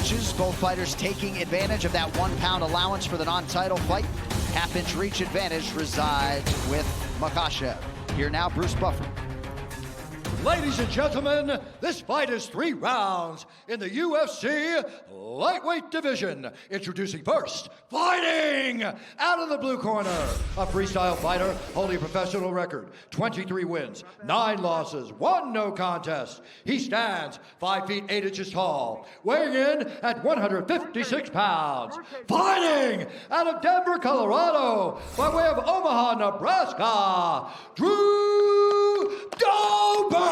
inches. Both fighters taking advantage of that 1 pound allowance for the non-title fight. Half-inch reach advantage resides with Maxachiv. Here now, Bruce Buffer. Ladies and gentlemen, this fight is 3 rounds in the UFC lightweight division. Introducing first, fighting out of the blue corner, a freestyle fighter holding a professional record, 23 wins, 9 losses, 1 no contest. He stands 5 feet 8 inches tall, weighing in at 156 pounds. Fighting out of Denver, Colorado, by way of Omaha, Nebraska, Dryu Dober!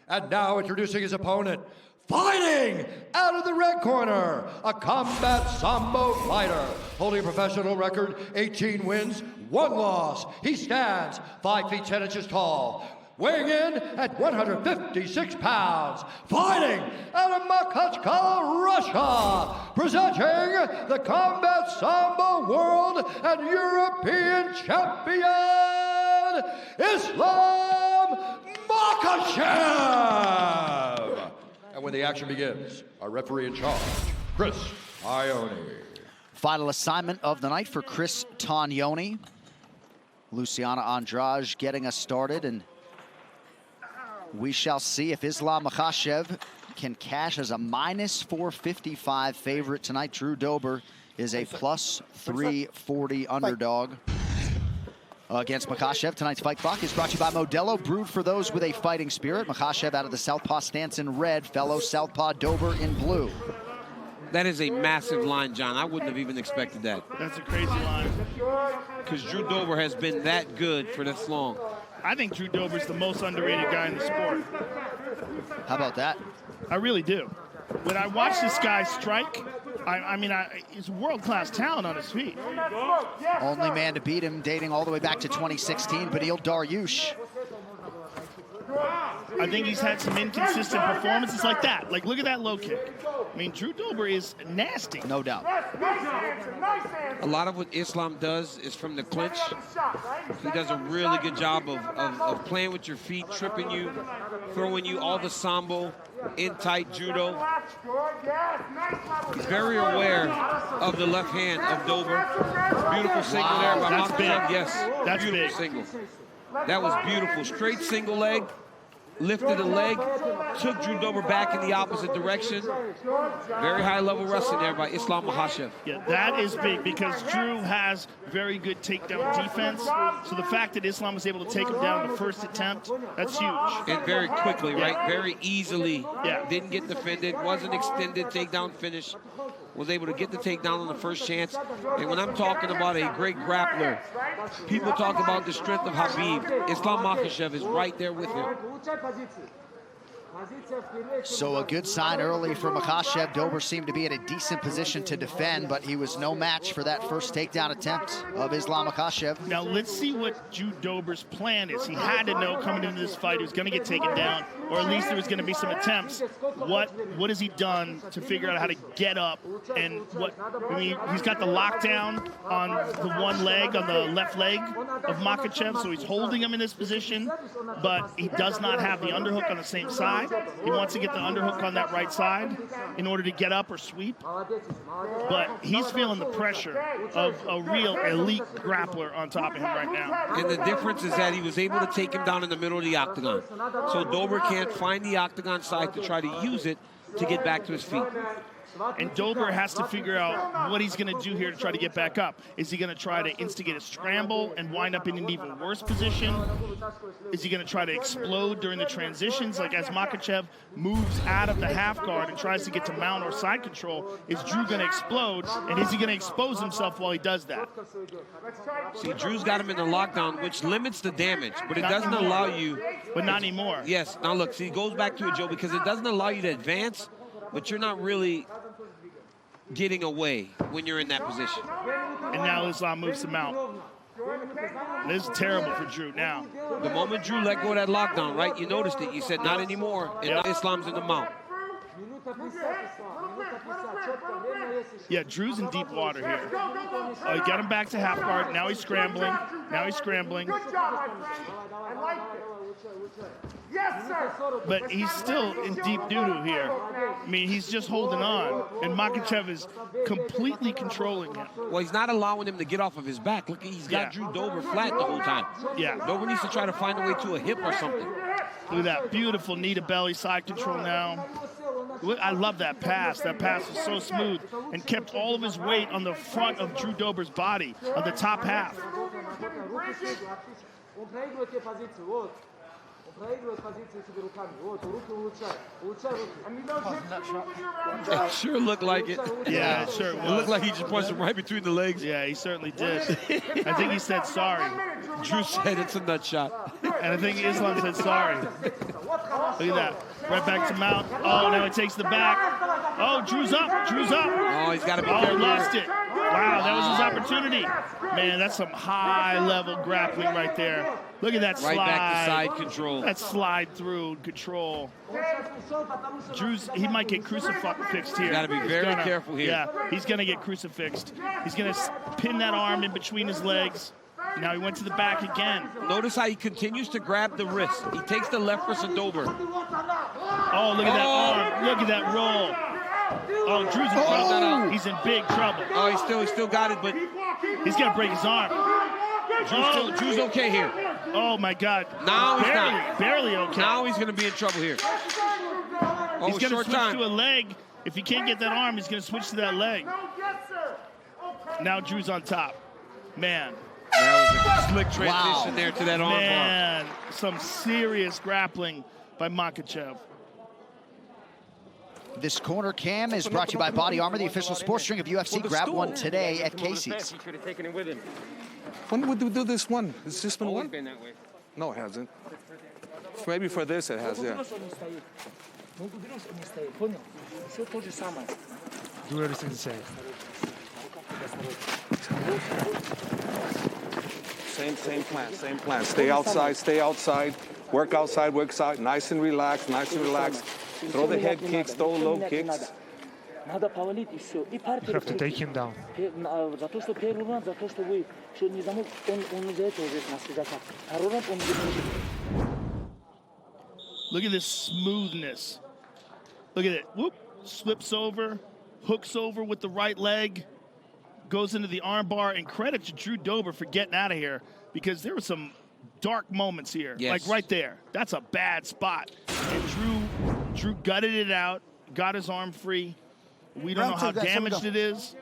And now introducing his opponent, fighting out of the red corner, a combat sambo fighter, holding a professional record, 18 wins, 1 loss. He stands 5 feet 10 inches tall, weighing in at 156 pounds, fighting out of Maxachiv, Russia, presenting the Combat Sambo World and European Champion, Islom Maxachiv! And when the action begins, our referee in charge, Chris Ione. Final assignment of the night for Chris Tognoni. Luciana Andrade getting us started, and we shall see if Islom Maxachiv can cash as a minus 455 favorite tonight. Dryu Dober is a plus 340 underdog against Maxachiv. Tonight's Fight Clock is brought to you by Modelo, brewed for those with a fighting spirit. Maxachiv out of the southpaw stance in red, fellow southpaw Dober in blue. That is a massive line, John. I wouldn't have even expected that. That's a crazy line. Because Dryu Dober has been that good for this long. I think Dryu Dober's the most underrated guy in the sport. How about that? I really do. When I watch this guy strike, he's a world-class talent on his feet. Only man to beat him, dating all the way back to 2016, Beneil Dariush. I think he's had some inconsistent performances like that. Like, look at that low kick. I mean, Dryu Dober is nasty. No doubt. A lot of what Islam does is from the clinch. He does a really good job of playing with your feet, tripping you, throwing you all the sambo, in tight judo. He's very aware of the left hand of Dober. Beautiful single there by Maxachiv. Yes, that's beautiful single. That was beautiful. Straight single leg. Lifted a leg, took Dryu Dober back in the opposite direction. Very high level wrestling there by Islom Maxachiv. Yeah, that is big because Drew has very good takedown defense. So the fact that Islam was able to take him down the first attempt, that's huge. And very quickly, yeah. Right? Very easily. Yeah. Didn't get defended, wasn't extended, takedown finish. Was able to get the takedown on the first chance. And when I'm talking about a great grappler, people talk about the strength of Habib. Islom Maxachiv is right there with him. So a good sign early for Maxachiv. Dober seemed to be in a decent position to defend, but he was no match for that first takedown attempt of Islom Maxachiv. Now let's see what Dryu Dober's plan is. He had to know coming into this fight he was going to get taken down, or at least there was going to be some attempts. What has he done to figure out how to get up? And he's got the lockdown on the one leg, on the left leg of Maxachiv, so he's holding him in this position, but he does not have the underhook on the same side. He wants to get the underhook on that right side in order to get up or sweep. But he's feeling the pressure of a real elite grappler on top of him right now. And the difference is that he was able to take him down in the middle of the octagon. So Dober can't find the octagon side to try to use it to get back to his feet. And Dober has to figure out what he's going to do here to try to get back up. Is he going to try to instigate a scramble and wind up in an even worse position? Is he going to try to explode during the transitions? Like as Maxachiv moves out of the half guard and tries to get to mount or side control, is Drew going to explode? And is he going to expose himself while he does that? See, Drew's got him in the lockdown, which limits the damage, but it doesn't allow you. But not anymore. Yes. Now look, see, it goes back to it, Joe, because it doesn't allow you to advance, but you're not really getting away when you're in that position. And now Islam moves him out. This is terrible for Drew now. The moment Drew let go of that lockdown, right, you noticed it. You said not anymore, and now Islam's in the mount. Yeah, Drew's in deep water here. He got him back to half guard. Now he's scrambling. But he's still in deep doo-doo here. I mean, he's just holding on, and Maxachiv is completely controlling him. Well, he's not allowing him to get off of his back. Look, he's got Dryu Dober flat the whole time. Yeah. Dober needs to try to find a way to a hip or something. Look at that beautiful knee to belly side control now. I love that pass. That pass was so smooth and kept all of his weight on the front of Dryu Dober's body, on the top half. It sure looked like it. Yeah, it sure was. It looked like he just punched him right between the legs. Yeah, he certainly did. I think he said sorry. Dryu said it's a nut shot. And I think Islom said sorry. Look at that. Right back to mount. Oh, now he takes the back. Oh, Dryu's up. Dryu's up. Oh, he's got to be careful. careful. Lost it. Wow, that was his opportunity. Man, that's some high-level grappling right there. Look at that slide. Right back to side control. That slide through control. Dryu's, he might get crucifixed here. You got to be very careful here. Yeah, he's going to get crucifixed. He's going to pin that arm in between his legs. Now he went to the back again. Notice how he continues to grab the wrist. He takes the left wrist of Dober. Oh, look at that arm. Look at that roll. Oh, Dryu's in trouble. He's in big trouble. Oh, he still got it, but he's going to break his arm. Dryu's okay here. Oh, my God. Now he's not. Barely okay. Now he's going to be in trouble here. Oh, he's going to switch to a leg. If he can't get that arm, he's going to switch to that leg. Now Dryu's on top. Man. That was a slick transition there to that arm bar. Man, some serious grappling by Maxachiv. This corner cam is brought to you by Body Armor, the official sports drink of UFC. Grab one today at Casey's. When would we do this one? Has this been one? Been that way. No, it hasn't. Maybe for this it has, yeah. Do everything the same. Same plan. Stay outside, work outside, nice and relaxed. Throw the head kicks, throw low kicks. You have to take him down. Look at this smoothness. Look at it. Whoop. Slips over, hooks over with the right leg, goes into the arm bar, and credit to Dryu Dober for getting out of here, because there were some dark moments here. Yes. Like right there. That's a bad spot. And Dryu gutted it out, got his arm free. We don't know how damaged it is,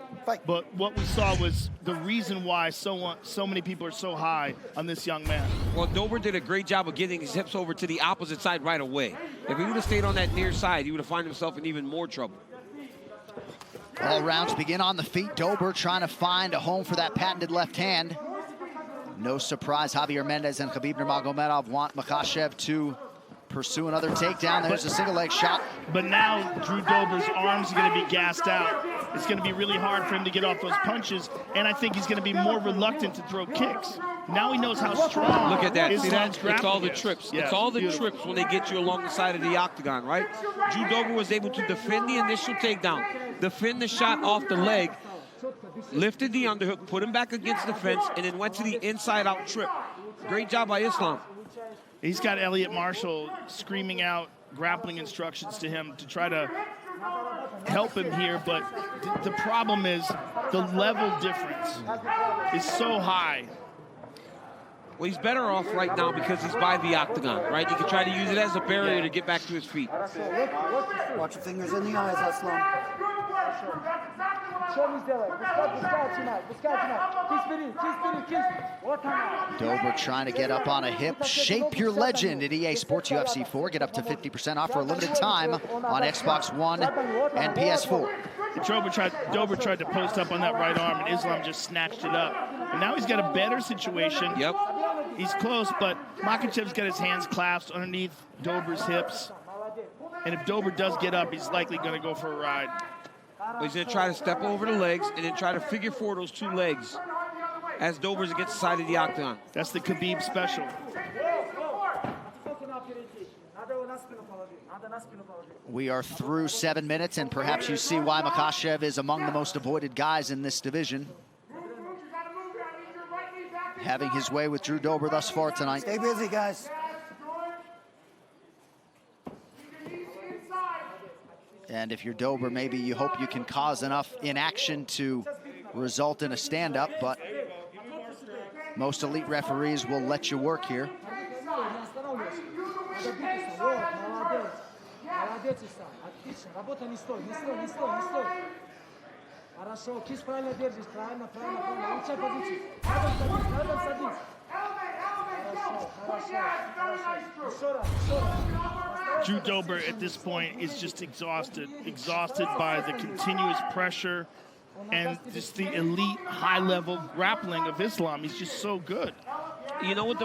but what we saw was the reason why so many people are so high on this young man. Well, Dober did a great job of getting his hips over to the opposite side right away. If he would have stayed on that near side, he would have found himself in even more trouble. All rounds begin on the feet. Dober trying to find a home for that patented left hand. No surprise, Javier Mendez and Khabib Nurmagomedov want Maxachiv to pursue another takedown. There's a single leg shot. But now Dryu Dober's arms are going to be gassed out. It's going to be really hard for him to get off those punches, and I think he's going to be more reluctant to throw kicks. Now he knows how strong. Look at that. See that? Islam's It's all the grappling is. trips. Yeah, it's all the beautiful. trips when they get you along the side of the octagon, right? Dryu Dober was able to defend the initial takedown, defend the shot off the leg, lifted the underhook, put him back against the fence, and then went to the inside-out trip. Great job by Islam. He's got Elliot Marshall screaming out grappling instructions to him to try to help him here, but the problem is the level difference is so high. Well, he's better off right now because he's by the octagon, right? He can try to use it as a barrier to get back to his feet. Watch your fingers in the eyes, Islam. Dober trying to get up on a hip. Shape your legend at EA Sports UFC 4. Get up to 50% off for a limited time on Xbox One and PS4. Dober tried to post up on that right arm, and Islam just snatched it up. And now he's got a better situation. Yep. He's close, but Maxachiv's got his hands clasped underneath Dober's hips. And if Dober does get up, he's likely going to go for a ride. Well, he's going to try to step over the legs and then try to figure four those two legs as Dober's against the side of the octagon. That's the Khabib special. We are through 7 minutes, and perhaps you see why Maxachiv is among the most avoided guys in this division. Having his way with Dryu Dober thus far tonight. Stay busy, guys. And if you're Dober, maybe you hope you can cause enough inaction to result in a stand-up, but most elite referees will let you work here. Dryu Dober at this point is just exhausted by the continuous pressure and just the elite high-level grappling of Islam. He's just so good. You know what,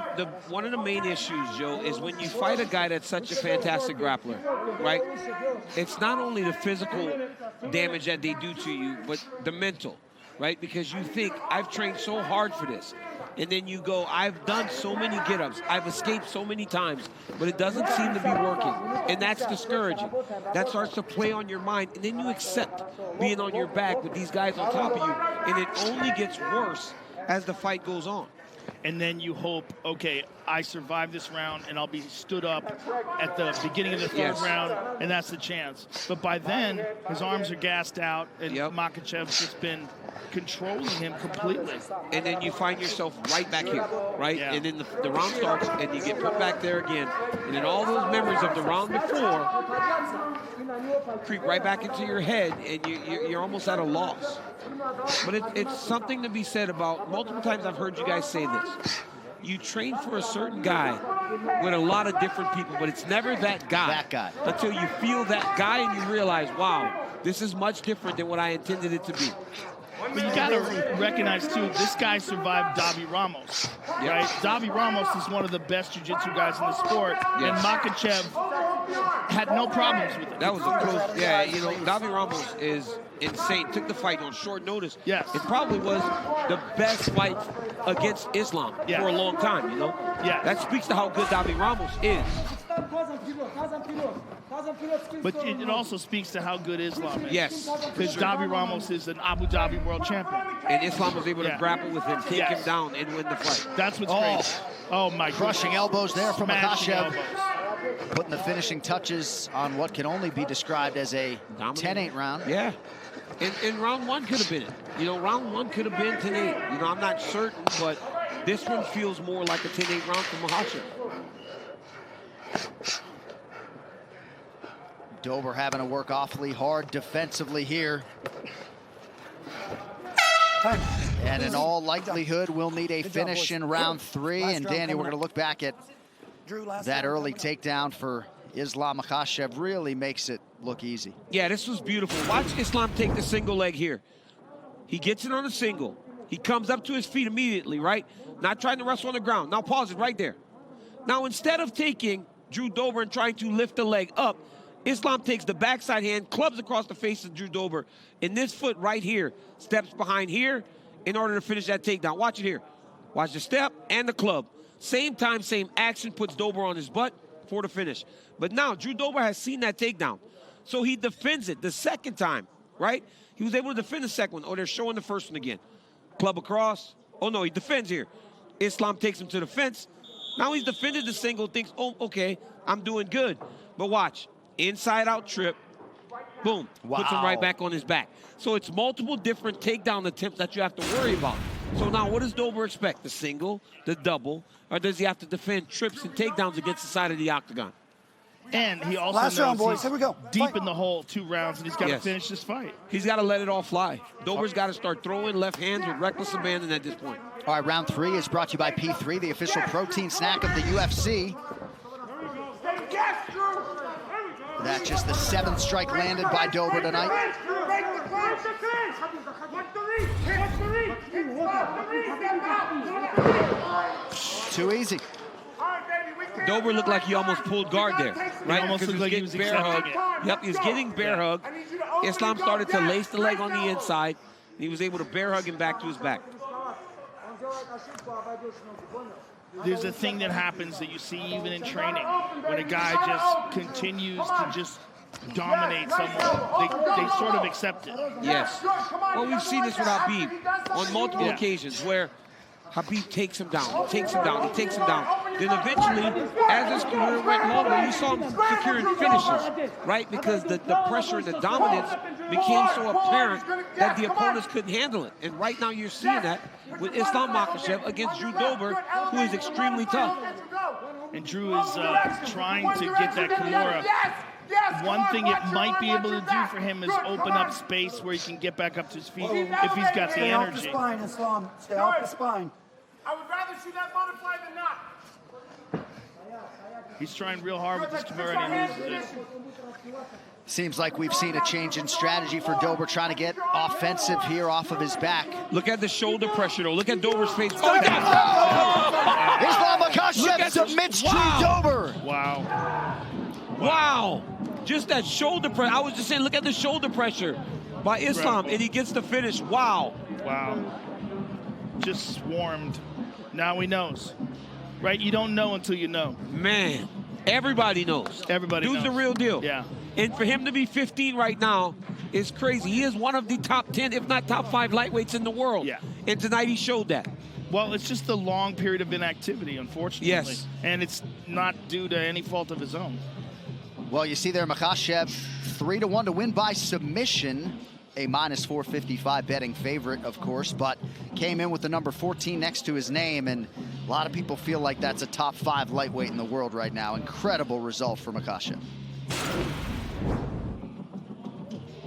one of the main issues, Joe, is when you fight a guy that's such a fantastic grappler, right? It's not only the physical damage that they do to you, but the mental, right? Because you think, I've trained so hard for this. And then you go, I've done so many get-ups, I've escaped so many times, but it doesn't seem to be working. And that's discouraging. That starts to play on your mind, and then you accept being on your back with these guys on top of you, and it only gets worse as the fight goes on. And then you hope, okay, I survive this round and I'll be stood up at the beginning of the third round, and that's the chance. But by then, his arms are gassed out, and Makhachev's just been controlling him completely. And then you find yourself right back here, right? Yeah. And then the round starts, and you get put back there again. And then all those memories of the round before creep right back into your head, and you're almost at a loss. But it's something to be said about, multiple times I've heard you guys say this. You train for a certain guy with a lot of different people, but it's never that guy. Until you feel that guy and you realize, wow, this is much different than what I intended it to be. But you got to recognize, too, this guy survived Davi Ramos, right? Davi Ramos is one of the best jiu-jitsu guys in the sport, and Makhachev had no problems with it. That was a close, yeah, you know, Davi Ramos is insane. Took the fight on short notice. Yes. It probably was the best fight against Islam for a long time, you know? Yeah. That speaks to how good Davi Ramos is. But it also speaks to how good Islam is. Yes. Because Davi Ramos is an Abu Dhabi world champion. And Islam was able to grapple with him, take him down, and win the fight. That's what's crazy. Oh, my Crushing elbows there from Makhachev. elbows. Putting the finishing touches on what can only be described as a 10-8 round. Yeah. And round one could have been it. You know, round one could have been 10-8. You know, I'm not certain, but this one feels more like a 10-8 round for Makhachev. Dober having to work awfully hard defensively here. And in all likelihood, we'll need a finish in round 3. And Danny, we're going to look back at that early takedown for Islom Maxachiv. Really makes it look easy. Yeah, this was beautiful. Watch Islam take the single leg here. He gets it on the single. He comes up to his feet immediately, right? Not trying to wrestle on the ground. Now pause it right there. Now instead of taking Dryu Dober and trying to lift the leg up, Islam takes the backside hand, clubs across the face of Dryu Dober, and this foot right here steps behind here in order to finish that takedown. Watch it here. Watch the step and the club. Same time, same action, puts Dober on his butt for the finish. But now Dryu Dober has seen that takedown, so he defends it the second time, right? He was able to defend the second one. Oh, they're showing the first one again. Club across. Oh, no, he defends here. Islam takes him to the fence. Now he's defended the single, thinks, oh, okay, I'm doing good. But watch. Inside out trip, boom, puts him right back on his back. So it's multiple different takedown attempts that you have to worry about. So now what does Dober expect? The single, the double, or does he have to defend trips and takedowns against the side of the octagon? And he also knows he's deep in the hole 2 rounds, and he's got to finish this fight. He's got to let it all fly. Dober's got to start throwing left hands with reckless abandon at this point. All right, round 3 is brought to you by P3, the official protein snack of the UFC. That's just the 7th strike landed by Dober tonight. Too easy. Dober looked like he almost pulled guard there, right? Almost looked like he was bear hug. Yep, he was getting bear hug. Islam started to lace the leg on the inside, and he was able to bear hug him back to his back. There's a thing that happens that you see even in training when a guy just continues to just dominate someone. They sort of accept it. Yes. Well, we've seen this with Habib on multiple occasions where Habib takes him down, takes him down, he takes him down. then eventually, as his career went longer, you saw him securing finishes, right? Because the pressure and the dominance became so apparent that the opponents couldn't handle it. And right now you're seeing that with Islom Maxachiv against Dryu Dober, who is extremely tough. And Drew is trying to get that Kimura. One thing it might be able to do for him is open up space where he can get back up to his feet if he's got the energy. Stay off the spine, Islam. Stay off the spine. I would rather see that butterfly than not. He's trying real hard with this Kimura and he loses it. Seems like we've seen a change in strategy for Dober, trying to get offensive here off of his back. Look at the shoulder pressure, though. Look at Dober's face. Oh, he got it! Islom Maxachiv submits Dryu Dober. Wow. Wow. Just that shoulder pressure. I was just saying, look at the shoulder pressure by Islam, and he gets the finish. Wow. Wow. Just swarmed. Now he knows. Right? You don't know until you know. Man, everybody knows. Everybody knows. Dude's the real deal. Yeah. And for him to be 15 right now is crazy. He is one of the top 10, if not top 5 lightweights in the world. Yeah. And tonight he showed that. Well, it's just a long period of inactivity, unfortunately. Yes. And it's not due to any fault of his own. Well, you see there, Makhachev 3-1 to win by submission. A -455 betting favorite, of course, but came in with the number 14 next to his name, and a lot of people feel like that's a top 5 lightweight in the world right now. Incredible result for Makhachev.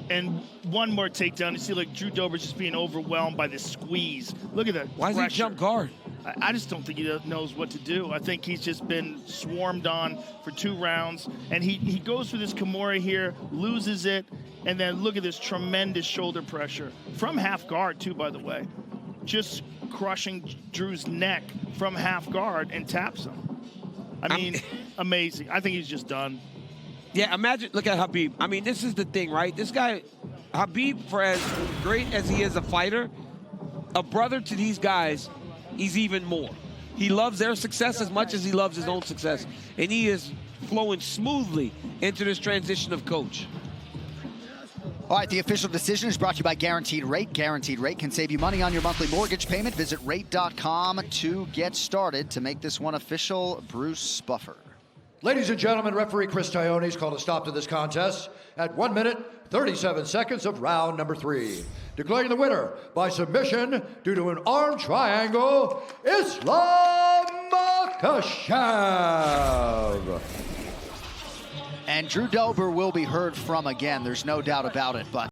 And one more takedown. You see, like, Dryu Dober's just being overwhelmed by this squeeze. Look at that. Why does he jump guard? I just don't think he knows what to do. I think he's just been swarmed on for 2 rounds. And he goes for this Kimura here, loses it, and then look at this tremendous shoulder pressure. From half guard, too, by the way. Just crushing Drew's neck from half guard and taps him. I mean, amazing. I think he's just done. Yeah, imagine, look at Khabib. I mean, this is the thing, right? This guy, Khabib, for as great as he is a fighter, a brother to these guys, he's even more. He loves their success as much as he loves his own success. And he is flowing smoothly into this transition of coach. All right, the official decision is brought to you by Guaranteed Rate. Guaranteed Rate can save you money on your monthly mortgage payment. Visit rate.com to get started. To make this one official, Bruce Buffer. Ladies and gentlemen, referee Chris Tione's called a stop to this contest at 1 minute, 37 seconds of round number 3. Declaring the winner by submission due to an arm triangle, Islom Maxachiv. And Dryu Dober will be heard from again. There's no doubt about it, but